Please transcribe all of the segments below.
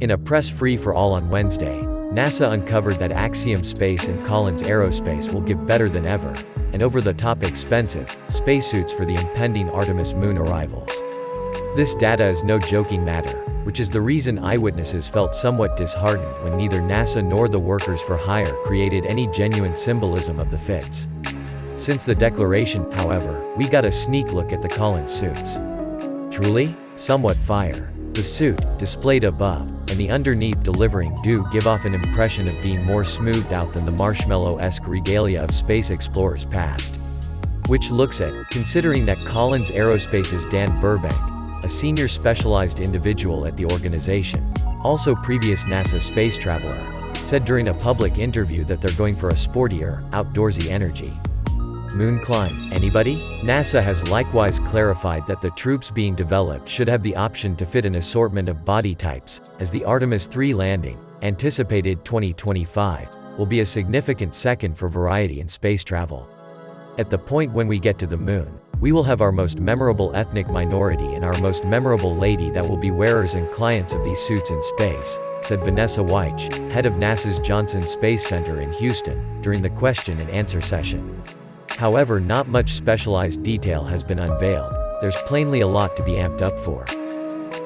In a press free-for-all on Wednesday, NASA uncovered that Axiom Space and Collins Aerospace will give better than ever, and over-the-top expensive, spacesuits for the impending Artemis moon arrivals. This data is no joking matter, which is the reason eyewitnesses felt somewhat disheartened when neither NASA nor the workers for hire created any genuine symbolism of the fits. Since the declaration, however, we got a sneak look at the Collins suits. Truly? Somewhat fire. The suit, displayed above, and the underneath delivering do give off an impression of being more smoothed out than the marshmallow-esque regalia of space explorers past. Which looks at, considering that Collins Aerospace's Dan Burbank, a senior specialized individual at the organization, also previous NASA space traveler, said during a public interview that they're going for a sportier, outdoorsy energy. Moon climb, anybody? NASA has likewise clarified that the troops being developed should have the option to fit an assortment of body types, as the Artemis 3 landing, anticipated 2025, will be a significant second for variety in space travel. At the point when we get to the moon, we will have our most memorable ethnic minority and our most memorable lady that will be wearers and clients of these suits in space, said Vanessa Weich, head of NASA's Johnson Space Center in Houston, during the question and answer session. However, not much specialized detail has been unveiled. There's plainly a lot to be amped up for.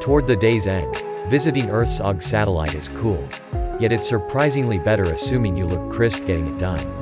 Toward the day's end, visiting Earth's OG satellite is cool. Yet it's surprisingly better assuming you look crisp getting it done.